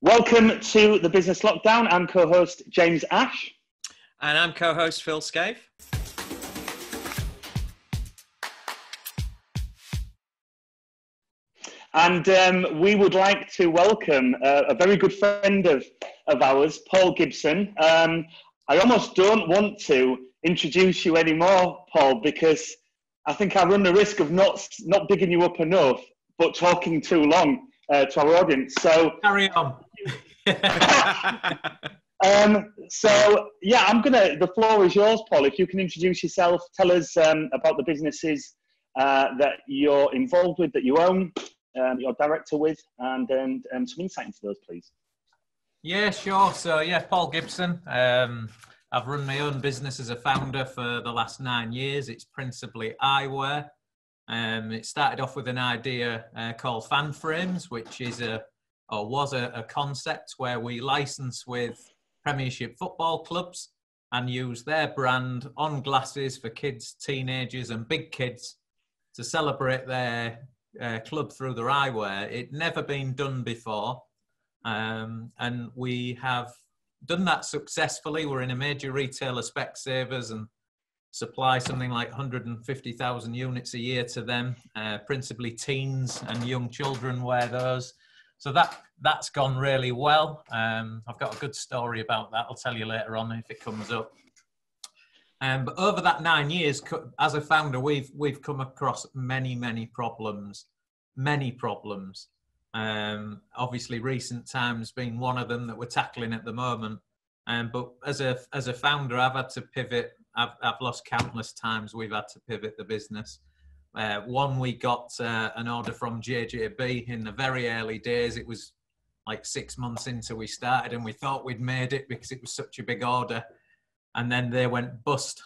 Welcome to the Business Lockdown. I'm co-host James Ash. And I'm co-host Phil Scaife. And we would like to welcome a very good friend of ours, Paul Gibson. I almost don't want to introduce you anymore, Paul, because I think I run the risk of not bigging you up enough, but talking too long to our audience. So carry on. The floor is yours, Paul. If you can introduce yourself, tell us about the businesses that you're involved with, that you own, you're director with, and some insight into those, please. Yeah, sure. So, Paul Gibson. I've run my own business as a founder for the last 9 years. It's principally eyewear. It started off with an idea called fan frames, which was a concept where we license with Premiership football clubs and use their brand on glasses for kids, teenagers and big kids to celebrate their club through their eyewear. It'd never been done before, and we have done that successfully. We're in a major retailer, Specsavers, and supply something like 150,000 units a year to them. Principally teens and young children wear those. So that's gone really well. I've got a good story about that. I'll tell you later on if it comes up. But over that 9 years, as a founder, we've come across many problems. Obviously, recent times being one of them that we're tackling at the moment. But as a founder, I've had to pivot. I've lost countless times we've had to pivot the business. We got an order from JJB in the very early days. It was like 6 months into we started, and we thought we'd made it because it was such a big order, and then they went bust.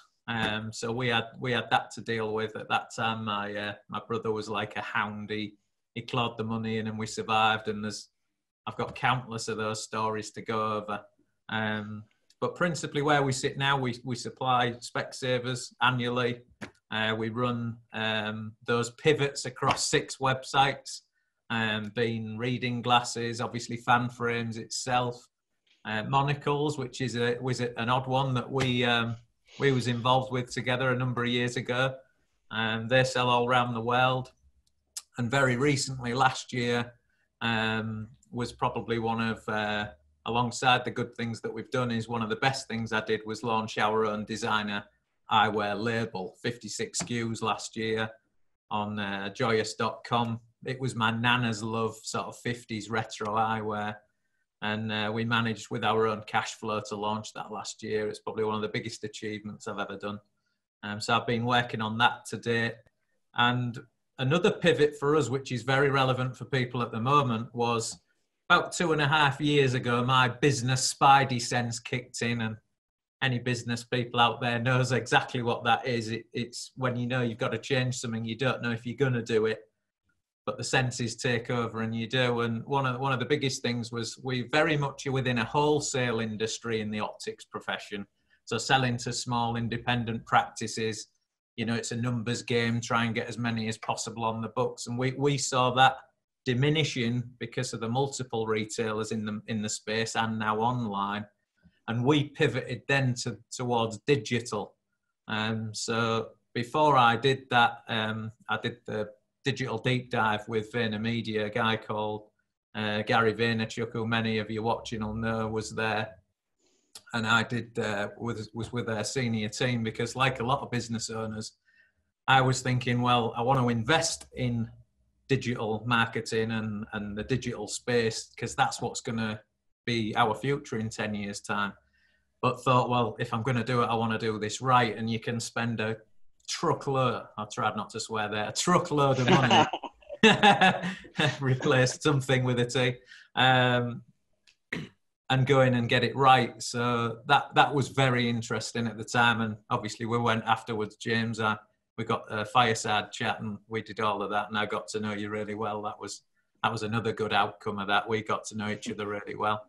So we had that to deal with. At that time, my brother was like a hound. He clawed the money in, and we survived. And I've got countless of those stories to go over. But principally where we sit now, we supply Specsavers annually. We run those pivots across 6 websites, being reading glasses, obviously fan frames itself, monocles, which was an odd one that we was involved with together a number of years ago. They sell all around the world. And very recently, last year, was probably one of, alongside the good things that we've done, is one of the best things I did was launch our own designer eyewear label, 56 SKUs last year on Joiuss.com. It was my nana's love, sort of 50s retro eyewear. And we managed with our own cash flow to launch that last year. It's probably one of the biggest achievements I've ever done. So I've been working on that to date. And another pivot for us, which is very relevant for people at the moment, was about 2.5 years ago, my business spidey sense kicked in, and any business people out there knows exactly what that is. It's when you know you've got to change something, you don't know if you're going to do it, but the senses take over and you do. And one of the biggest things was we very much are within a wholesale industry in the optics profession. So selling to small independent practices, it's a numbers game, try and get as many as possible on the books. And we saw that diminishing because of the multiple retailers in the space and now online. And we pivoted then towards digital. So before I did that, I did the digital deep dive with VaynerMedia. A guy called Gary Vaynerchuk, who many of you watching will know, was there. And I was with their senior team because, like a lot of business owners, I was thinking, well, I want to invest in digital marketing and the digital space because that's what's going to be our future in 10 years' time. But thought, well, if I'm going to do it, I want to do this right. And you can spend a truckload, I tried not to swear there, a truckload of money, replace something with a T, and go in and get it right. So that was very interesting at the time. And obviously we went afterwards, James, we got a fireside chat and we did all of that. And I got to know you really well. That was another good outcome of that. We got to know each other really well.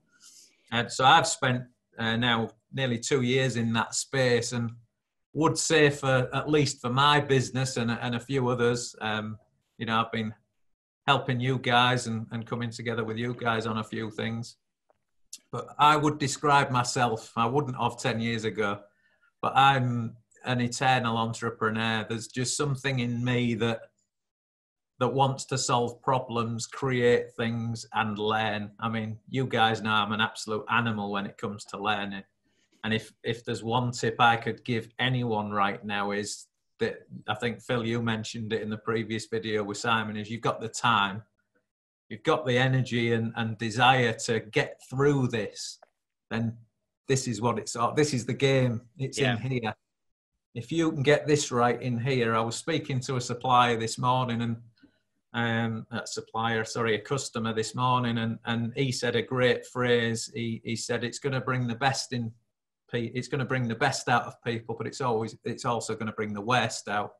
And so I've spent now nearly 2 years in that space, and would say at least for my business and a few others, I've been helping you guys and coming together with you guys on a few things. But I would describe myself, I wouldn't have 10 years ago, but I'm an eternal entrepreneur. There's just something in me that wants to solve problems, create things, and learn. I mean, you guys know I'm an absolute animal when it comes to learning. And if there's one tip I could give anyone right now is that, I think, Phil, you mentioned it in the previous video with Simon, is you've got the time, you've got the energy and desire to get through this, then this is what this is the game. It's in here. If you can get this right in here. I was speaking to a supplier this morning, and a customer this morning, and he said a great phrase. He said it's going to bring the best in. It's going to bring the best out of people, but it's also going to bring the worst out.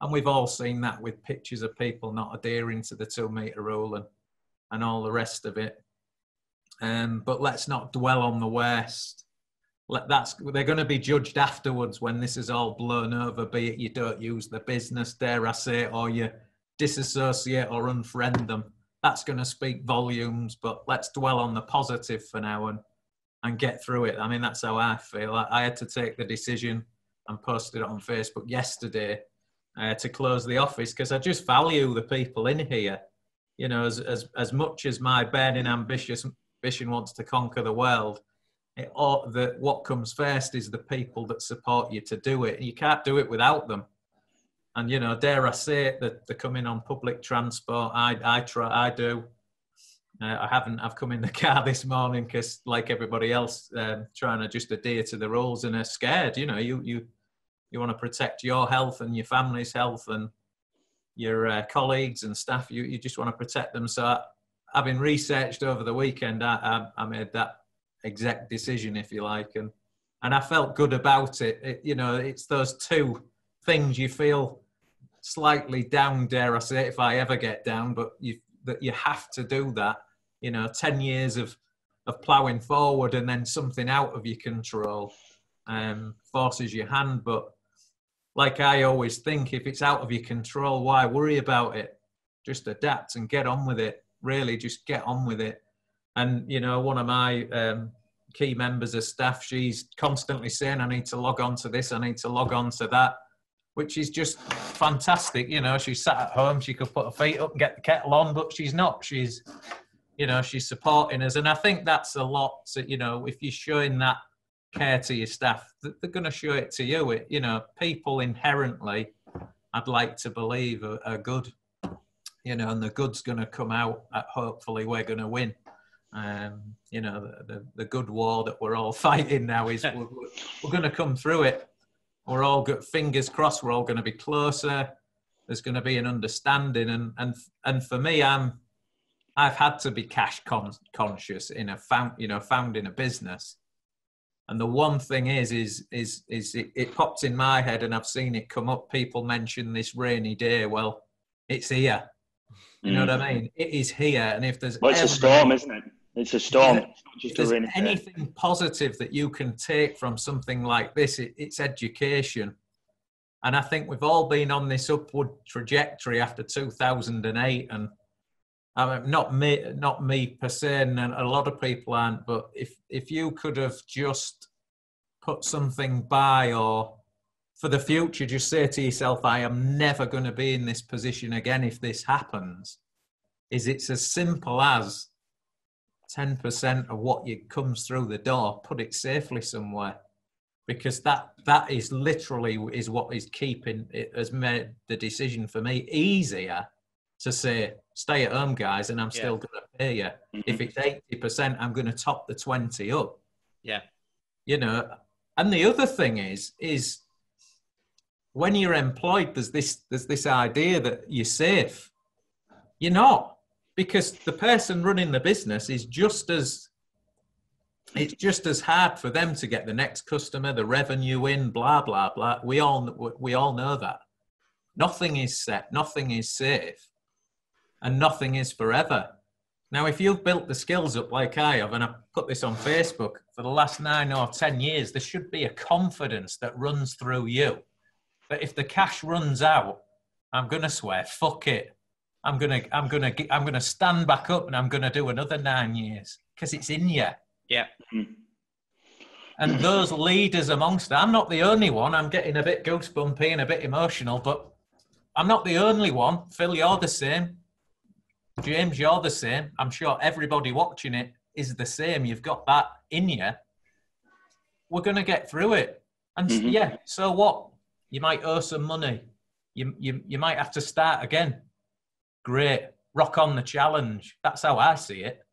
And we've all seen that with pictures of people not adhering to the 2 meter rule and all the rest of it. But let's not dwell on the worst. They're going to be judged afterwards when this is all blown over, be it you don't use the business, dare I say, or you disassociate or unfriend them. That's going to speak volumes, but let's dwell on the positive for now and get through it. I mean, that's how I feel. I had to take the decision and posted it on Facebook yesterday to close the office because I just value the people in here. You know, as much as my burning ambition wants to conquer the world, what comes first is the people that support you to do it. You can't do it without them. And, you know, dare I say it, that they're coming on public transport. I do. I've come in the car this morning because, like everybody else, trying to just adhere to the rules and are scared. You know, you want to protect your health and your family's health and your colleagues and staff. You just want to protect them. So having researched over the weekend, I made that exact decision, if you like, and I felt good about it. You know, it's those two things. You feel slightly down, dare I say, if I ever get down, but you have to do that. You know, 10 years of ploughing forward and then something out of your control forces your hand. But like I always think, if it's out of your control, why worry about it? Just adapt and get on with it. Really, just get on with it. And, you know, one of my key members of staff, she's constantly saying, I need to log on to this, I need to log on to that, which is just fantastic. You know, she's sat at home, she could put her feet up and get the kettle on, but she's not. She's supporting us. And I think that's a lot. So, you know, if you're showing that care to your staff, they're going to show it to you. You know, people inherently, I'd like to believe, are good. You know, and the good's going to come out. Hopefully, we're going to win. You know, the good war that we're all fighting now is we're going to come through it. We're all got fingers crossed. We're all going to be closer. There's going to be an understanding, and for me, I've had to be cash conscious in founding a business. And the one thing is it popped in my head, and I've seen it come up. People mention this rainy day. Well, it's here. You know what I mean? It is here. And if there's it's a storm, isn't it? It's a storm. If there's anything positive that you can take from something like this, it's education. And I think we've all been on this upward trajectory after 2008. And I mean, not me per se, and a lot of people aren't. But if you could have just put something by, or for the future, just say to yourself, I am never going to be in this position again if this happens. It's as simple as 10% of what comes through the door, put it safely somewhere. Because that is literally what is keeping it, has made the decision for me easier to say, stay at home, guys, and I'm still going to pay you. Mm-hmm. If it's 80%, I'm going to top the 20 up. Yeah. You know, and the other thing is when you're employed, there's this idea that you're safe. You're not, because the person running the business is it's just as hard for them to get the next customer, the revenue in, blah, blah, blah. We all know that. Nothing is set, nothing is safe, and nothing is forever. Now, if you've built the skills up like I have, and I put this on Facebook, for the last 9 or 10 years, there should be a confidence that runs through you. But if the cash runs out, I'm going to swear, fuck it. I'm going to stand back up and I'm going to do another 9 years, because it's in you. Yeah. And those leaders amongst them, I'm not the only one. I'm getting a bit goosebumpy and a bit emotional, but I'm not the only one. Phil, you're the same. James, you're the same. I'm sure everybody watching it is the same. You've got that in you. We're going to get through it. And yeah, so what? You might owe some money. You might have to start again. Great. Rock on the challenge. That's how I see it.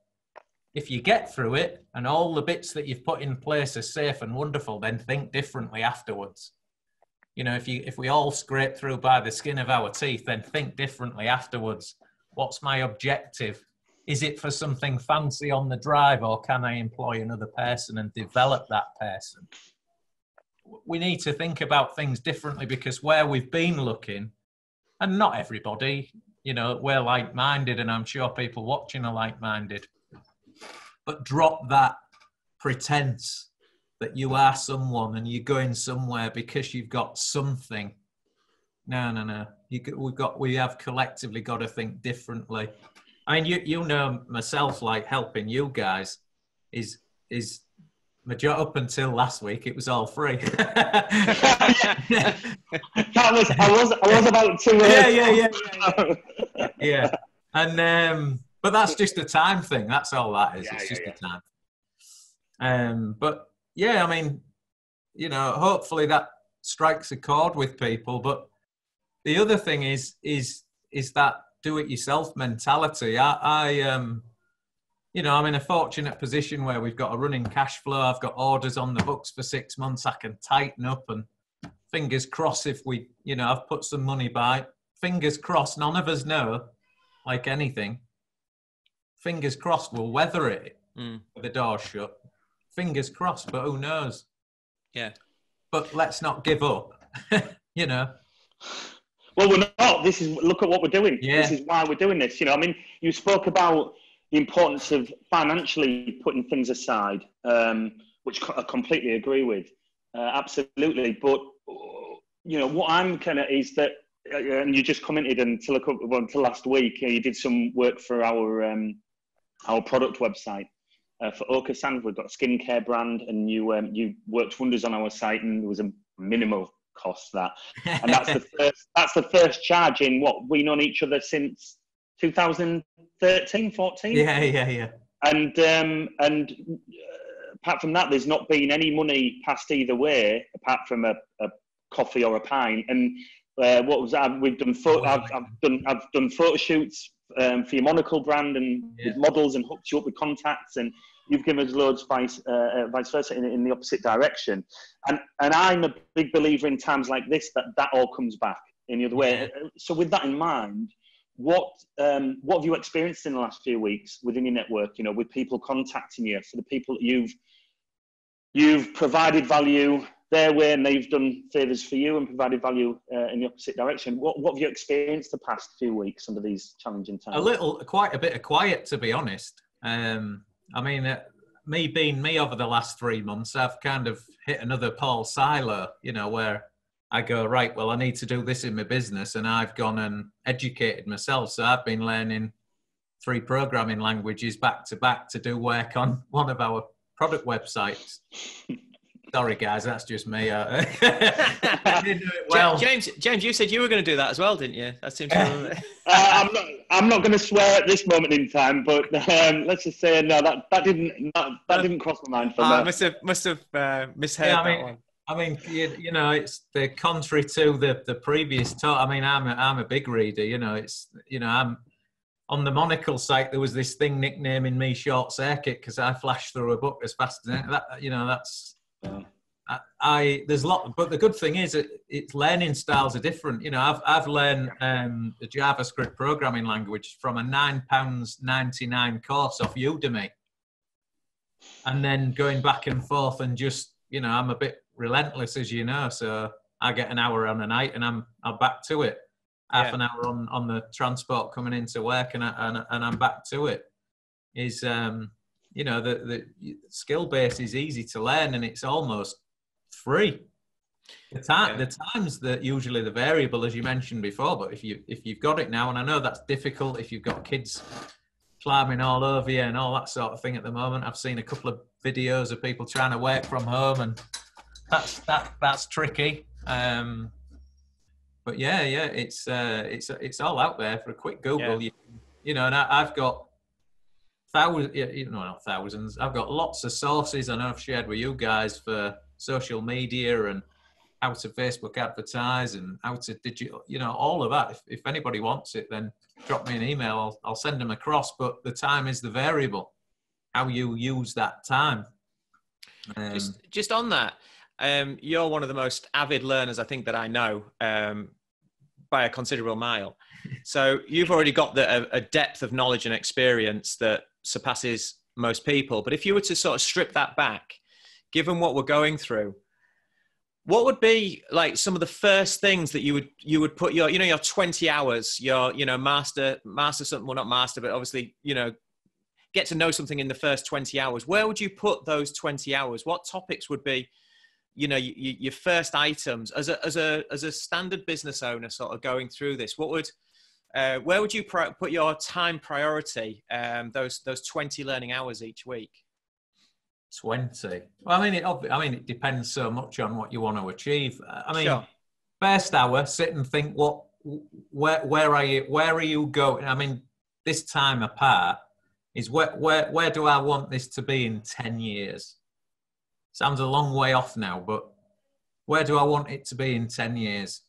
If you get through it and all the bits that you've put in place are safe and wonderful, then think differently afterwards. You know, if we all scrape through by the skin of our teeth, then think differently afterwards. What's my objective? Is it for something fancy on the drive, or can I employ another person and develop that person? We need to think about things differently, because where we've been looking, and not everybody, you know, we're like-minded, and I'm sure people watching are like-minded, but drop that pretense that you are someone and you're going somewhere because you've got something. No. We have collectively got to think differently. I mean, you know myself, like helping you guys is up until last week, it was all free. I was about to. Yeah. And but that's just a time thing. That's all that is. It's just a time. But yeah, I mean, you know, hopefully that strikes a chord with people. But the other thing is that do-it-yourself mentality. You know, I'm in a fortunate position where we've got a running cash flow. I've got orders on the books for 6 months. I can tighten up, and fingers crossed, if we, you know, I've put some money by. Fingers crossed, none of us know, like anything. Fingers crossed we'll weather it with the door shut. Fingers crossed, but who knows? Yeah. But let's not give up, you know. Well, we're not. Look at what we're doing. Yeah. This is why we're doing this. You know, I mean, you spoke about the importance of financially putting things aside, which I completely agree with. Absolutely. But, you know, what I'm kind of is that, and you just commented until last week, you did some work for our product website. For Oka Sand, we've got a skincare brand, and you worked wonders on our site, and there was a minimal cost that, and that's the first charge in what we've known each other since 2013, 14. Yeah. And apart from that, there's not been any money passed either way, apart from a coffee or a pint. And what was that? We've done I've done photo shoots for your Monocle brand, and with models, and hooked you up with contacts, and you've given us loads vice versa in the opposite direction. And I'm a big believer in times like this that all comes back in the other way. So with that in mind, what have you experienced in the last few weeks within your network, you know, with people contacting you, for the people that you've provided value their way, and they've done favours for you and provided value in the opposite direction? What have you experienced the past few weeks under these challenging times? Quite a bit of quiet, to be honest. I mean, me being me over the last 3 months, I've kind of hit another Paul silo, you know, where I go, right, well, I need to do this in my business, and I've gone and educated myself. So I've been learning 3 programming languages back to back to do work on one of our product websites. Sorry, guys, that's just me. I didn't do it well. James, you said you were going to do that as well, didn't you? That seems to I'm not going to swear at this moment in time, but let's just say no. That didn't cross my mind. I must have misheard that one. I mean, you know, it's the contrary to the previous talk. I mean, I'm a big reader. You know, I'm on the Monocle site. There was this thing nicknaming me Short Circuit because I flashed through a book as fast as that. You know, that's. There's a lot, but the good thing is it's learning styles are different. You know, I've learned the JavaScript programming language from a £9.99 course off Udemy, and then going back and forth, and just, you know, I'm a bit relentless, as you know, so I get an hour on a night and I'm back to it. Half an hour on the transport coming into work, and I'm back to it. You know, the skill base is easy to learn, and it's almost free. The times that usually the variable, as you mentioned before, but if you've got it now, and I know that's difficult if you've got kids climbing all over you and all that sort of thing at the moment. I've seen a couple of videos of people trying to work from home, and that's tricky. But yeah, it's all out there for a quick Google. Yeah. You know, and I've got not thousands. I've got lots of sources I know I've shared with you guys for social media and how to Facebook advertise and how to digital, all of that. If anybody wants it, then drop me an email. I'll send them across. But the time is the variable. How you use that time. Just on that, you're one of the most avid learners I think that I know, by a considerable mile. So you've already got a depth of knowledge and experience that surpasses most people. But if you were to sort of strip that back, given what we're going through, what would be like some of the first things that you would put your 20 hours, your master something, well, not master, but obviously, get to know something in the first 20 hours. Where would you put those 20 hours? What topics would be, your first items as a standard business owner sort of going through this? Where would you put your time priority, those 20 learning hours each week? 20. Well, it depends so much on what you want to achieve. Sure. First hour, sit and think, where are you going? This time apart is where do I want this to be in 10 years? Sounds a long way off now, but where do I want it to be in 10 years?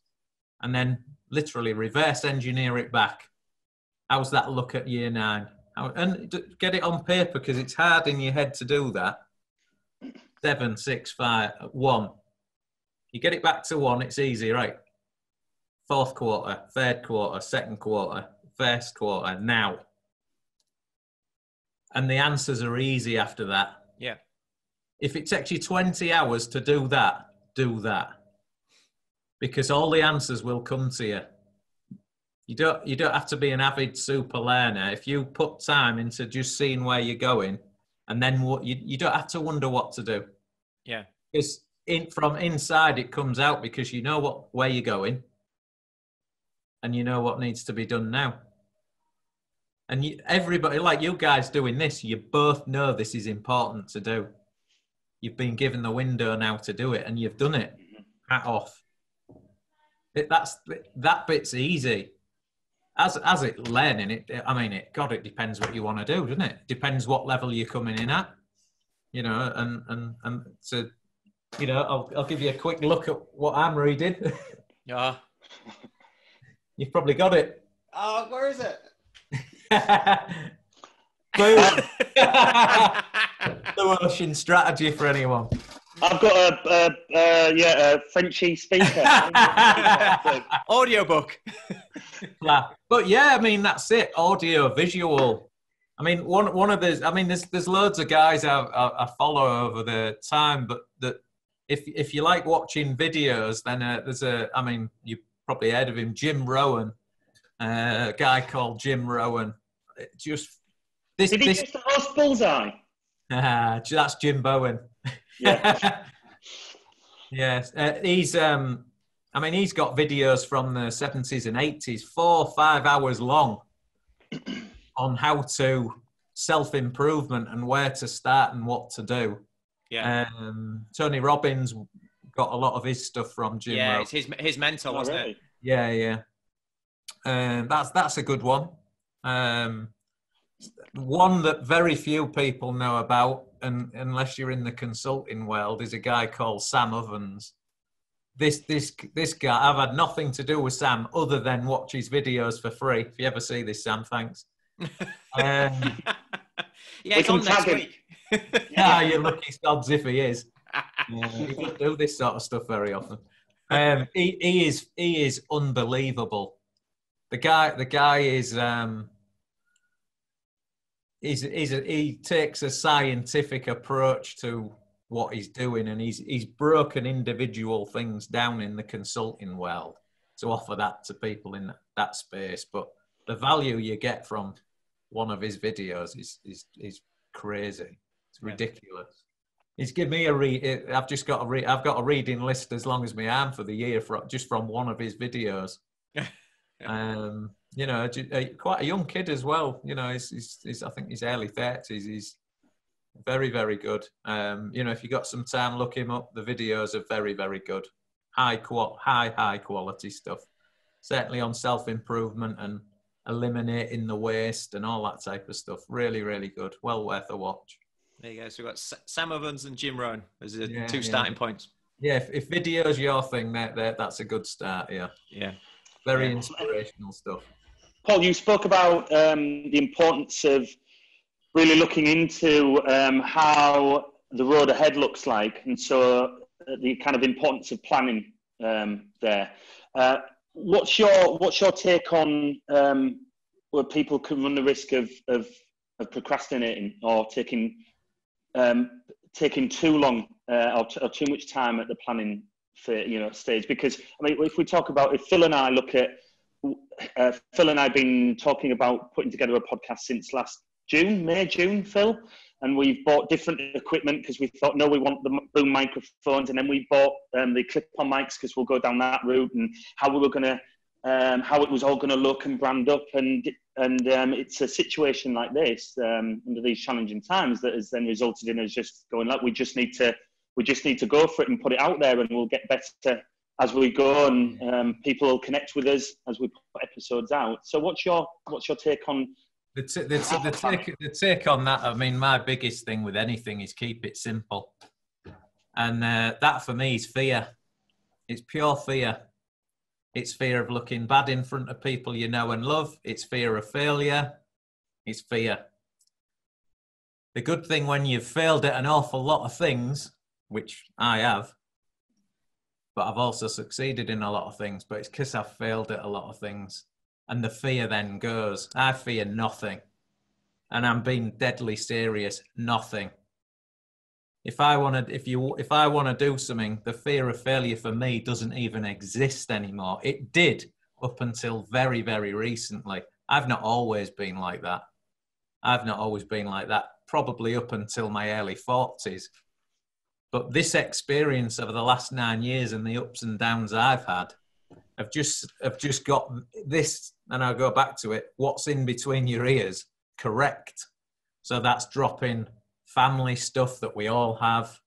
And then literally reverse engineer it back. How's that look at year 9? And get it on paper, because it's hard in your head to do that. 7, 6, 5, 1. You get it back to 1, it's easy, right? 4th quarter, 3rd quarter, 2nd quarter, 1st quarter, now. And the answers are easy after that. Yeah. If it takes you 20 hours to do that, do that. Because all the answers will come to you. You don't have to be an avid super learner. If you put time into just seeing where you're going, and then you don't have to wonder what to do. Yeah. Because from inside it comes out, because you know where you're going, and you know what needs to be done now. And everybody, like you guys doing this, you both know this is important to do. You've been given the window now to do it, and you've done it. Hat off. That bit's easy. As it learning it, it depends what you want to do, doesn't it? Depends what level you're coming in at, and so, I'll give you a quick look at what I'm reading. Yeah. You've probably got it. Oh, where is it? Boom. The Ocean strategy for anyone. I've got a Frenchy speaker. Audiobook. But yeah, that's it. Audio, visual. One of those. There's loads of guys I follow over the time, but that if you like watching videos, then there's you probably heard of him, Jim Rohn, a guy called Jim Rohn. Did he just host Bullseye? That's Jim Bowen. Yeah. Yes. He's got videos from the 70s and 80s, 4 or 5 hours long, on how to self-improvement and where to start and what to do. Yeah. Tony Robbins got a lot of his stuff from Jim. Yeah, it's his mentor, wasn't it? Yeah. That's a good one. One that very few people know about, and unless you're in the consulting world, is a guy called Sam Ovens. This guy, I've had nothing to do with Sam other than watch his videos for free. If you ever see this, Sam, thanks. Yeah, it's on next week. Yeah, you're lucky sods if he is. He doesn't do this sort of stuff very often. He is unbelievable. The guy is. He takes a scientific approach to what he's doing, and he's broken individual things down in the consulting world to offer that to people in that space. But the value you get from one of his videos is crazy. It's ridiculous. He's given me a read. I've got a reading list as long as my arm for the year just from one of his videos. You know, quite a young kid as well. You know, he's I think he's early 30s. He's very, very good. You know, if you got some time, look him up. The videos are very, very good. High quality stuff. Certainly on self-improvement and eliminating the waste and all that type of stuff. Really, really good. Well worth a watch. There you go. So we've got Sam Evans and Jim Rohn as the two starting points. Yeah, if video's your thing, that's a good start, yeah. Yeah. Very inspirational stuff. Paul, you spoke about the importance of really looking into how the road ahead looks like, and so the kind of importance of planning there. What's your take on where people can run the risk of procrastinating or taking too long or too much time at the planning stage? Because I mean, if we talk about, if Phil and I look at Phil and I have been talking about putting together a podcast since last June, Phil, and we've bought different equipment because we thought, no, we want the boom microphones, and then we bought the clip-on mics because we'll go down that route, and how we were going to, how it was all going to look and brand up, and it's a situation like this under these challenging times that has then resulted in us just going, like, we just need to go for it and put it out there, and we'll get better as we go, and people will connect with us as we put episodes out. So what's your take on the take on that? I mean, my biggest thing with anything is keep it simple, and that for me is fear. It's pure fear. It's fear of looking bad in front of people you know and love. It's fear of failure. It's fear. The good thing when you've failed at an awful lot of things, which I have, but I've also succeeded in a lot of things, but it's because I've failed at a lot of things. And the fear then goes, I fear nothing. And I'm being deadly serious, nothing. If I want to do something, the fear of failure for me doesn't even exist anymore. It did up until very, very recently. I've not always been like that. Probably up until my early 40s. But this experience over the last 9 years and the ups and downs I've had, I've just got this, and I'll go back to it, what's in between your ears, correct. So that's dropping family stuff that we all have,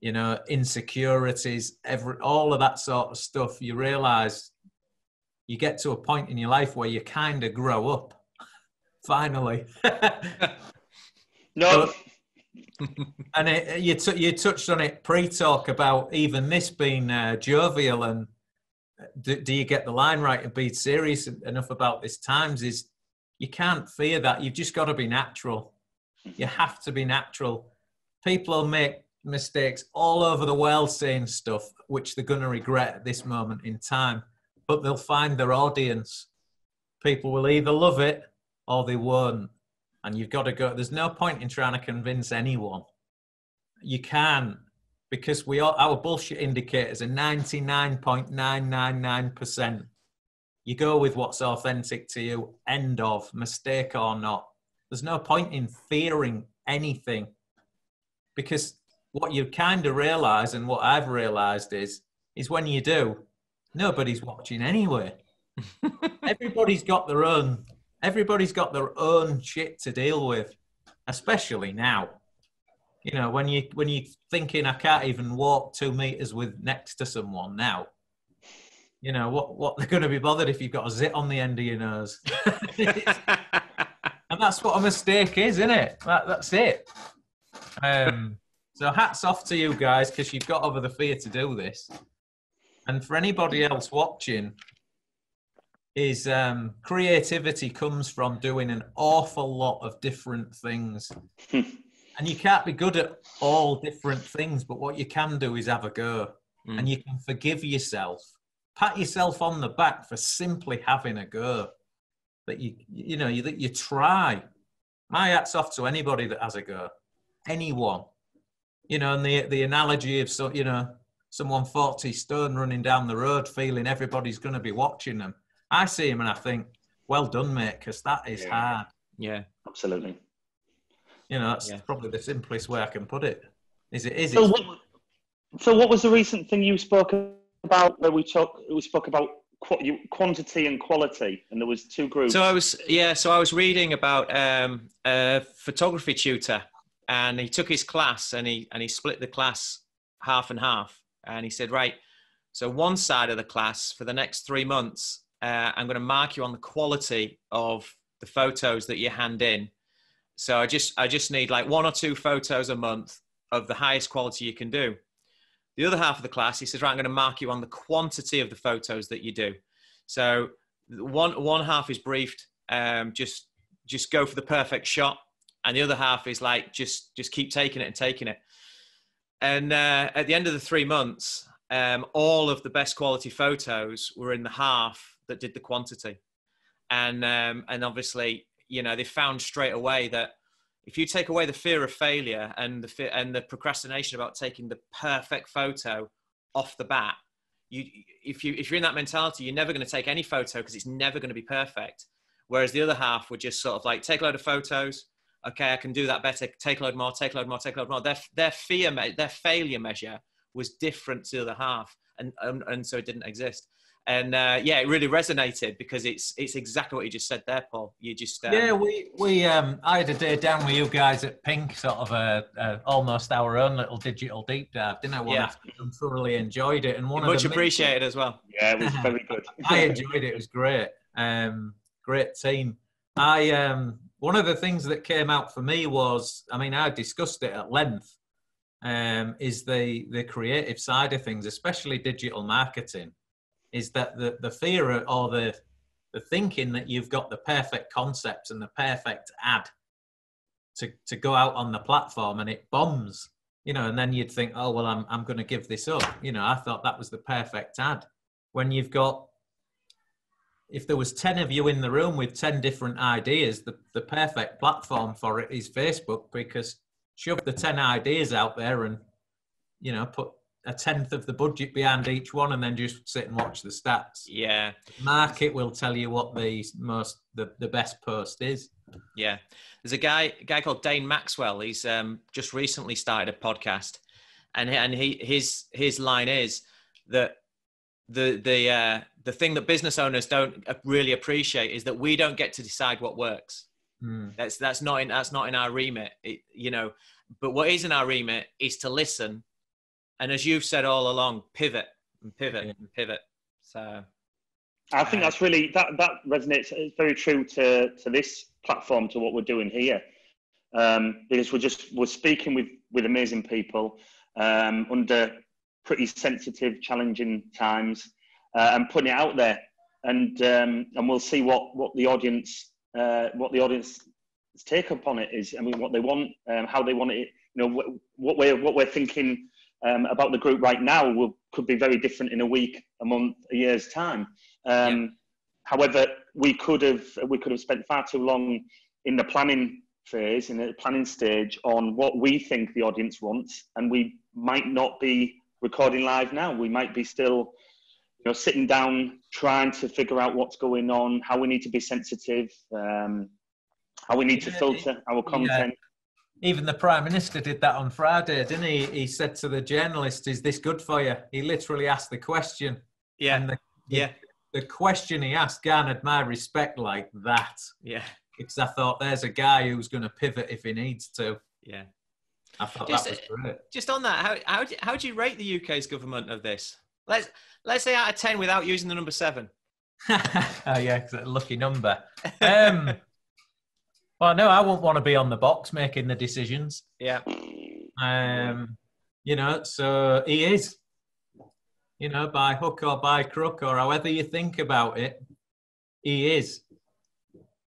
you know, insecurities, all of that sort of stuff. You realise you get to a point in your life where you kind of grow up, finally. No. And you touched on it pre-talk about even this being jovial, and do you get the line right and be serious enough about this times? Is you can't fear that. You've just got to be natural. You have to be natural. People will make mistakes all over the world saying stuff which they're going to regret at this moment in time, but they'll find their audience. People will either love it or they won't. And you've got to go. There's no point in trying to convince anyone. You can't, because our bullshit indicators are 99.999%. You go with what's authentic to you, end of, mistake or not. There's no point in fearing anything, because what you kind of realize, and what I've realized is when you do, nobody's watching anyway. Everybody's got their own shit to deal with, especially now. You know, when you're thinking, I can't even walk 2 meters next to someone now. You know, what they're going to be bothered if you've got a zit on the end of your nose. And that's what a mistake is, isn't it? That's it. So hats off to you guys, because you've got over the fear to do this. And for anybody else watching, is creativity comes from doing an awful lot of different things. And you can't be good at all different things, but what you can do is have a go. And you can forgive yourself. Pat yourself on the back for simply having a go. That you try. My hat's off to anybody that has a go. Anyone. You know, and the analogy of someone 40 stone running down the road feeling everybody's going to be watching them. I see him and I think, well done, mate, because that is hard. Yeah, absolutely. You know, that's probably the simplest way I can put it. So what was the recent thing you spoke about where we spoke about quantity and quality, and there was two groups. So I was reading about a photography tutor, and he took his class and he split the class half and half, and he said, right, so one side of the class for the next 3 months, I'm going to mark you on the quality of the photos that you hand in. So I just need like 1 or 2 photos a month of the highest quality you can do. The other half of the class, he says, right, I'm going to mark you on the quantity of the photos that you do. So one half is briefed, just go for the perfect shot. And the other half is like, just keep taking it. And at the end of the 3 months, all of the best quality photos were in the half that did the quantity. And obviously, you know, they found straight away that if you take away the fear of failure and the procrastination about taking the perfect photo off the bat, if you're in that mentality, you're never going to take any photo because it's never going to be perfect. Whereas the other half would just sort of like take a load of photos. Okay, I can do that better. Take a load more. Their failure measure was different to the other half, and so it didn't exist. And yeah, it really resonated because it's exactly what you just said there, Paul. You just yeah, we I had a day down with you guys at Pink, sort of almost our own little digital deep dive, didn't I? One after and thoroughly enjoyed it, and much appreciated as well. Yeah, it was very good. I enjoyed it. It was great. Great team. One of the things that came out for me was, I mean, I discussed it at length. Is the creative side of things, especially digital marketing. Is that the fear or the thinking that you've got the perfect concept and the perfect ad to go out on the platform and it bombs, you know, and then you'd think, oh, well, I'm going to give this up. You know, I thought that was the perfect ad. When you've got, if there was 10 of you in the room with 10 different ideas, the perfect platform for it is Facebook, because shove the 10 ideas out there and, you know, put a 1/10 of the budget behind each one and then just sit and watch the stats. Yeah. Market will tell you what the best post is. Yeah. There's a guy called Dane Maxwell. He's just recently started a podcast, and his line is that the thing that business owners don't really appreciate is that we don't get to decide what works. That's not in our remit, you know, but what is in our remit is to listen. And as you've said all along, pivot. So I think that's really, that resonates. It's very true to this platform, to what we're doing here. Because we're speaking with amazing people under pretty sensitive, challenging times, and putting it out there. And we'll see what the audience take up on it is. I mean, what they want, how they want it. You know, what we're thinking about the group right now could be very different in a week, a month, a year's time. However, we could have spent far too long in the planning phase, in the planning stage, on what we think the audience wants, and we might not be recording live now. We might be still, you know, sitting down trying to figure out what's going on, how we need to be sensitive, how we need to filter our content. Even the Prime Minister did that on Friday, didn't he? He said to the journalist, "Is this good for you?" He literally asked the question. Yeah. And the question he asked garnered my respect like that. Yeah. Because I thought, there's a guy who's going to pivot if he needs to. Yeah. I thought that was great. Just on that, how do you rate the UK's government of this? Let's say out of 10 without using the number 7. Oh yeah, it's a lucky number. Well, no, I won't want to be on the box making the decisions. Yeah. You know, so he is. You know, by hook or by crook, or however you think about it, he is.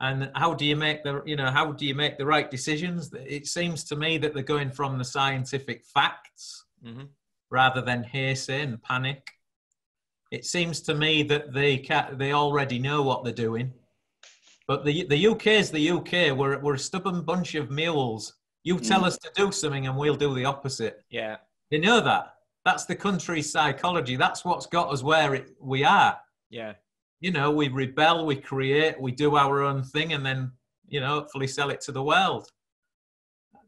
And how do you make the right decisions? It seems to me that they're going from the scientific facts rather than hearsay and panic. It seems to me that they already know what they're doing. But the UK is the UK. We're a stubborn bunch of mules. You tell us to do something and we'll do the opposite. Yeah. They know that. That's the country's psychology. That's what's got us where we are. Yeah. You know, we rebel, we create, we do our own thing, and then, you know, hopefully sell it to the world.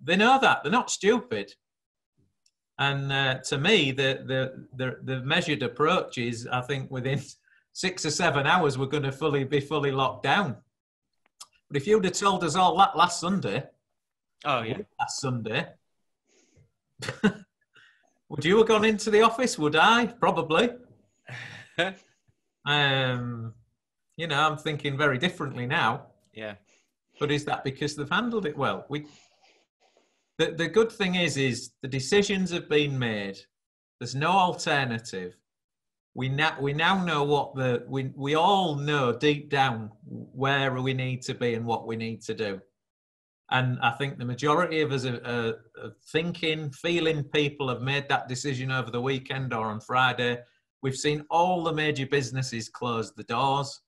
They know that. They're not stupid. And to me, the measured approach is, I think, within 6 or 7 hours were going to be fully locked down. But if you'd have told us all that last Sunday, last Sunday, would you have gone into the office? Would I? Probably. You know, I'm thinking very differently now. Yeah. But is that because they've handled it well? The good thing is the decisions have been made. There's no alternative. We now know we all know deep down where we need to be and what we need to do. And I think the majority of us are feeling people have made that decision over the weekend or on Friday. We've seen all the major businesses close the doors.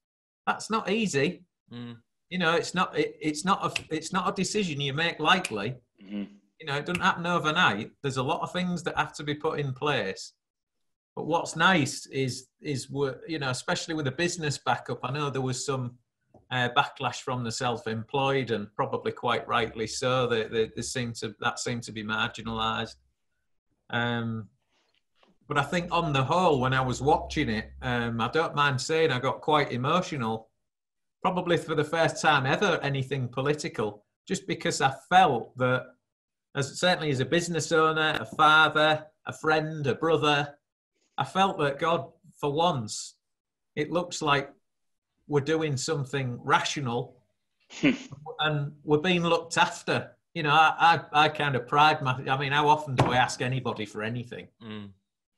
That's not easy. You know, it's not a decision you make lightly. Mm-hmm. You know, it doesn't happen overnight. There's a lot of things that have to be put in place. But what's nice is you know, especially with a business backup, I know there was some backlash from the self-employed, and probably quite rightly so. That seemed to be marginalised. But I think on the whole, when I was watching it, I don't mind saying I got quite emotional, probably for the first time ever, anything political, just because I felt that, certainly as a business owner, a father, a friend, a brother, I felt that, God, for once, it looks like we're doing something rational and we're being looked after. You know, I kind of pride I mean, how often do I ask anybody for anything?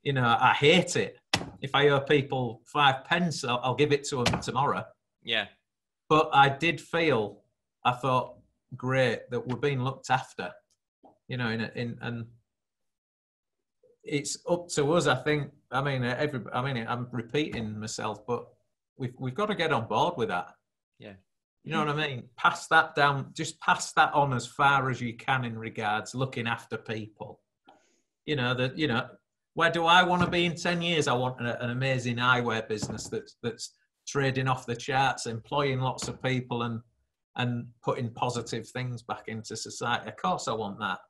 You know, I hate it. If I owe people 5 pence, I'll give it to them tomorrow. Yeah. But I thought, great, that we're being looked after. You know, and it's up to us, I think. I mean, I'm repeating myself, but we've got to get on board with that. Yeah. You know what I mean? Pass that down, just pass that on as far as you can in regards looking after people. You know, where do I want to be in 10 years? I want an amazing eyewear business that's trading off the charts, employing lots of people and putting positive things back into society. Of course I want that.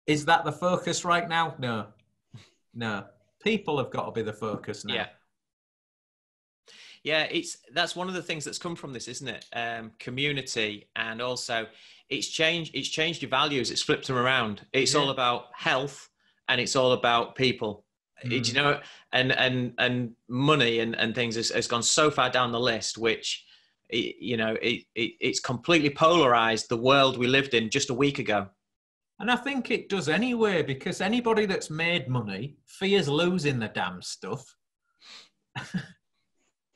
Is that the focus right now? No. People have got to be the focus now. Yeah, that's one of the things that's come from this, isn't it? Community, and also it's changed your values. It's flipped them around. It's all about health, and it's all about people. You know, and money and things has gone so far down the list, which, you know, it's completely polarized the world we lived in just a week ago. And I think it does anyway, because anybody that's made money fears losing the damn stuff.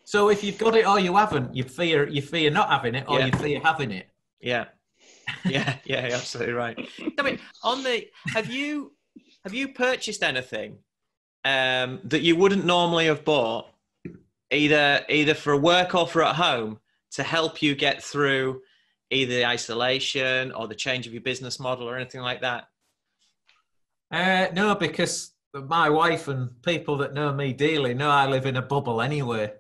So if you've got it or you haven't, you fear not having it, or you fear having it. Yeah, absolutely right. I mean, have you purchased anything that you wouldn't normally have bought, either for work or for at home, to help you get through either the isolation or the change of your business model or anything like that? No, because my wife and people that know me dearly know I live in a bubble anyway.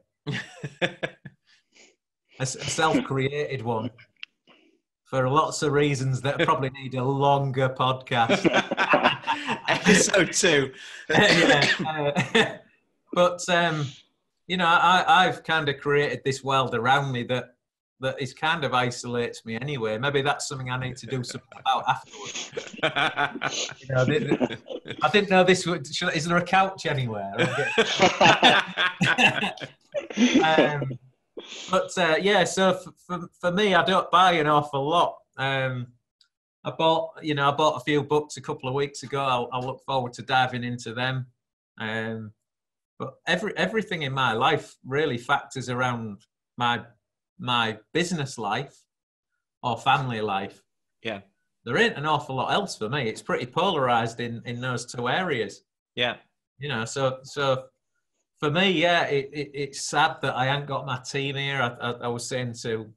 A self-created one, for lots of reasons that probably need a longer podcast. Episode 2. But you know, I've kind of created this world around me that is kind of isolates me anyway. Maybe that's something I need to do something about afterwards. You know, I didn't know this would. Is there a couch anywhere? So for me, I don't buy an awful lot. I bought a few books a couple of weeks ago. I'll look forward to diving into them. But everything in my life really factors around my business life or family life. Yeah. There ain't an awful lot else for me. It's pretty polarized in those two areas. Yeah. You know, so for me, it's sad that I ain't got my team here. I was saying to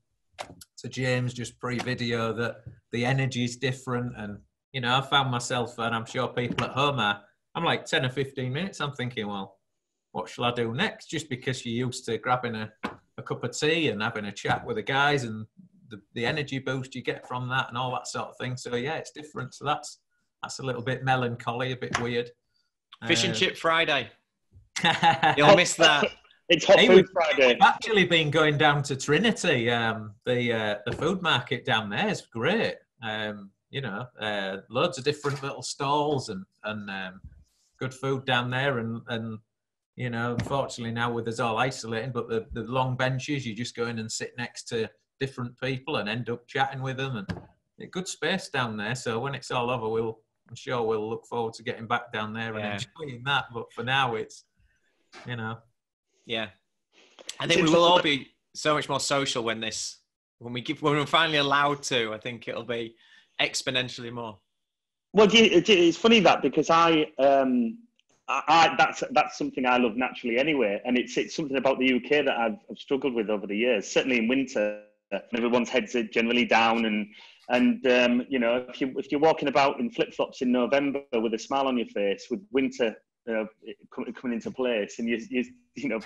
James just pre-video that the energy is different, and you know, I found myself, and I'm sure people at home I'm like 10 or 15 minutes. I'm thinking, well, what shall I do next? Just because you're used to grabbing a cup of tea and having a chat with the guys and the energy boost you get from that and all that sort of thing. So yeah, it's different. So that's a little bit melancholy, a bit weird. Fish and chip Friday. You'll miss that. It's Hot Food Friday. We've actually been going down to Trinity. The food market down there is great. Loads of different little stalls and good food down there. And unfortunately now with us all isolated, but the long benches, you just go in and sit next to different people and end up chatting with them, and a good space down there. So when it's all over, I'm sure we'll look forward to getting back down there and enjoying that. But for now, it's, Yeah. I think we will all be so much more social when we're finally allowed to. I think it'll be exponentially more. Well, it's funny that, because that's something I love naturally anyway, and it's something about the UK that I've struggled with over the years. Certainly in winter, everyone's heads are generally down, and if you're walking about in flip flops in November with a smile on your face, with winter coming into place, and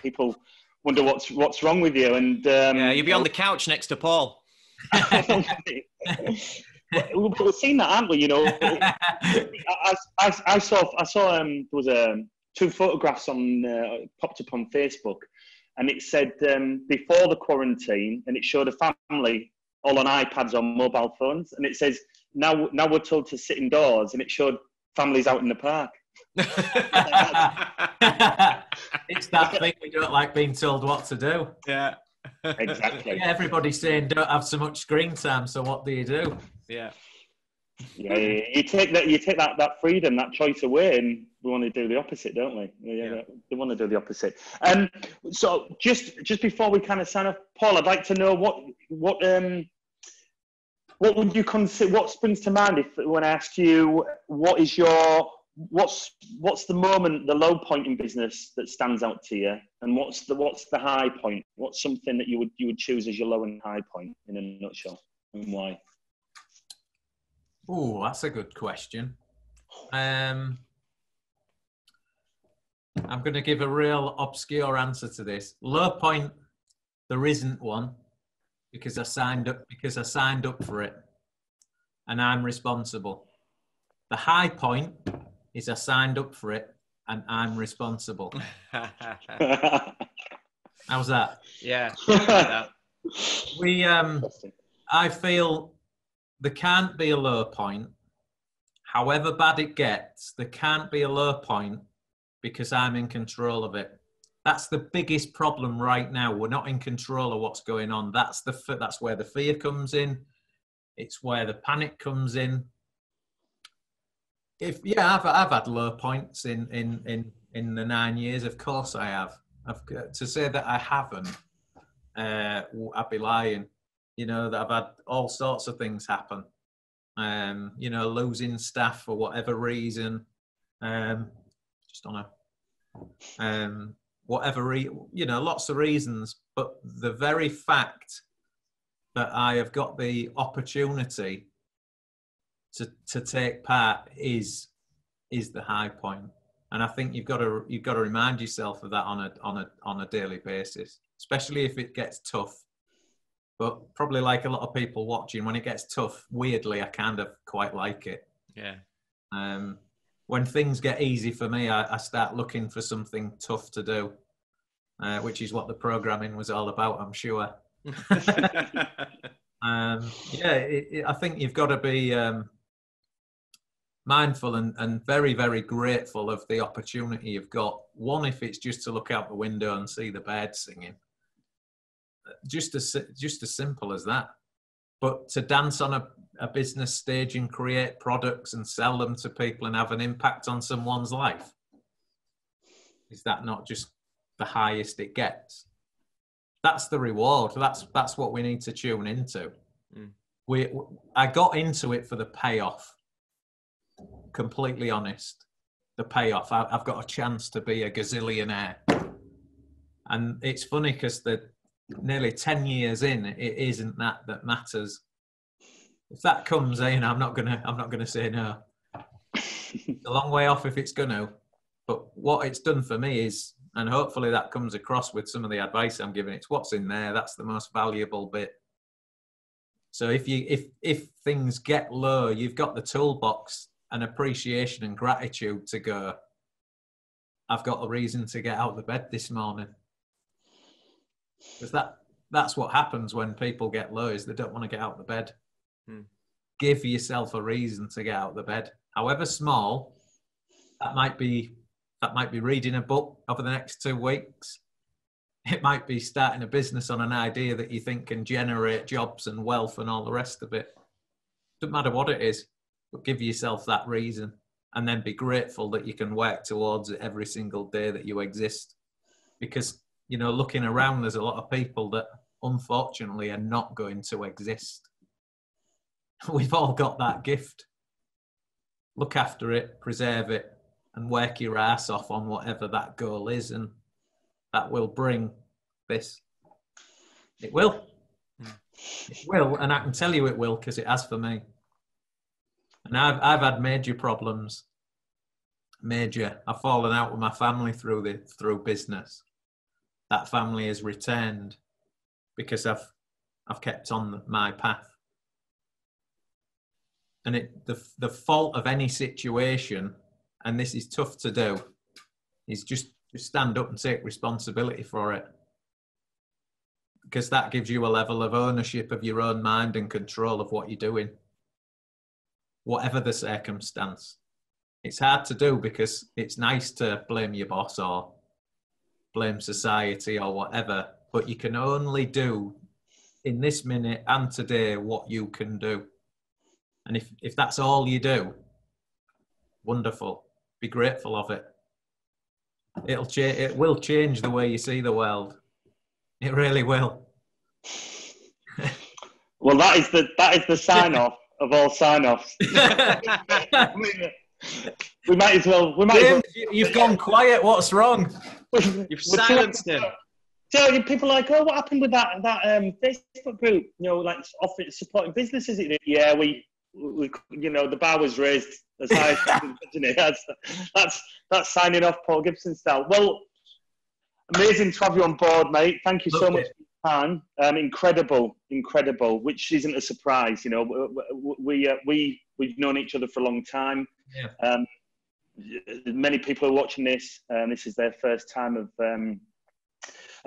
people wonder what's wrong with you, and you'll be on the couch next to Paul. We've seen that, aren't we? I saw there was two photographs popped up on Facebook, and it said before the quarantine, and it showed a family all on iPads on mobile phones, and it says now we're told to sit indoors, and it showed families out in the park. It's that thing, we don't like being told what to do. Yeah, exactly. Yeah, everybody's saying don't have so much screen time, so what do you do? Yeah. You take that freedom, that choice away, and we want to do the opposite, don't we? Yeah. We want to do the opposite. So just before we kind of sign off, Paul, I'd like to know what would you consider? What springs to mind when I asked you what's the moment, the low point in business that stands out to you, and what's the high point? What's something that you would choose as your low and high point in a nutshell, and why? Oh, that's a good question. I'm going to give a real obscure answer to this. Low point, there isn't one, because I signed up for it, and I'm responsible. The high point is I signed up for it, and I'm responsible. How's that? Yeah. I feel there can't be a low point. However bad it gets, there can't be a low point, because I'm in control of it. That's the biggest problem right now. We're not in control of what's going on. That's where the fear comes in. It's where the panic comes in. I've had low points in the 9 years. Of course I have. To say that I haven't, I'd be lying. That I've had all sorts of things happen. Losing staff for whatever reason, just on a lots of reasons. But the very fact that I have got the opportunity to take part is the high point, and I think you've got to remind yourself of that on a daily basis, especially if it gets tough. But probably like a lot of people watching, when it gets tough, weirdly, I kind of quite like it. Yeah. When things get easy for me, I start looking for something tough to do, which is what the programming was all about, I'm sure. I think you've got to be mindful and very, very grateful of the opportunity you've got. One, if it's just to look out the window and see the birds singing. Just as simple as that. But to dance on a business stage and create products and sell them to people and have an impact on someone's life, is that not just the highest it gets? That's the reward. That's what we need to tune into. I got into it for the payoff. Completely honest, the payoff. I've got a chance to be a gazillionaire, and it's funny because nearly 10 years in, it isn't that matters. If that comes in, I'm not gonna say no. It's a long way off if it's gonna. But what it's done for me is, and hopefully that comes across with some of the advice I'm giving, it's what's in there. That's the most valuable bit. So if things get low, you've got the toolbox and appreciation and gratitude to go, I've got a reason to get out of the bed this morning. Because that's what happens when people get low, is they don't want to get out of the bed. Give yourself a reason to get out of the bed, however small. That might be reading a book over the next 2 weeks. It might be starting a business on an idea that you think can generate jobs and wealth and all the rest of it. Doesn't matter what it is, but give yourself that reason, and then be grateful that you can work towards it every single day that you exist. Because, you know, looking around, there's a lot of people that unfortunately are not going to exist. We've all got that gift. Look after it, preserve it, and work your ass off on whatever that goal is, and that will bring this. It will. It will, and I can tell you it will, because it has for me. And I've had major problems. Major. I've fallen out with my family through business. That family has returned because I've kept on my path. And the fault of any situation, and this is tough to do, is just stand up and take responsibility for it. Because that gives you a level of ownership of your own mind and control of what you're doing, whatever the circumstance. It's hard to do because it's nice to blame your boss or blame society or whatever, but you can only do in this minute and today what you can do. And if that's all you do, wonderful. Be grateful of it. It will change the way you see the world. It really will. Well, that is the sign off of all sign offs. we might as well. You've gone quiet. What's wrong? You've silenced him. So people are like, oh, what happened with that Facebook group? You know, like offering supporting businesses. Yeah, we you know, the bar was raised as high as that's signing off Paul Gibson style. Well, amazing to have you on board, mate. Thank you so much for your time. Incredible, which isn't a surprise. You know, we've known each other for a long time. Yeah. Many people are watching this, and this is their first time of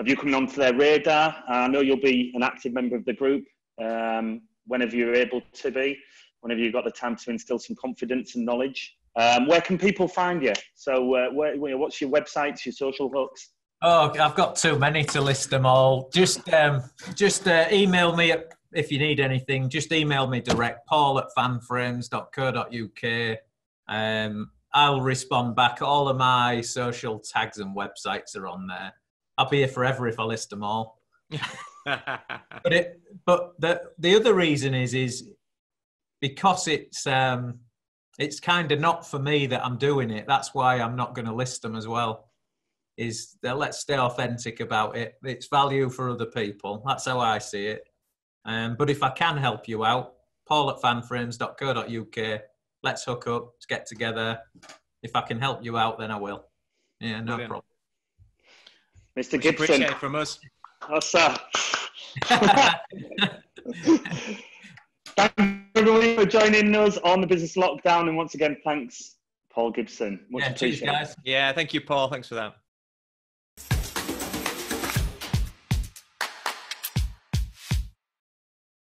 you coming onto their radar. I know you'll be an active member of the group whenever you're able to be, whenever you've got the time to instill some confidence and knowledge. Where can people find you? So what's your websites, your social hooks? Oh, I've got too many to list them all. Just email me if you need anything. Just email me direct, paul@fanframes.co.uk. I'll respond back. All of my social tags and websites are on there. I'll be here forever if I list them all. But the other reason is because it's kind of not for me that I'm doing it. That's why I'm not going to list them as well. Is that let's stay authentic about it. It's value for other people. That's how I see it. But if I can help you out, paul@fanframes.co.uk. Let's hook up. Let's get together. If I can help you out, then I will. Yeah, no problem. Mr. Gibson. Appreciate it from us. Oh, sir. Thank you everybody for joining us on the Business Lockdown. And once again, thanks, Paul Gibson. Much appreciated. Cheers, guys. Yeah, thank you, Paul. Thanks for that.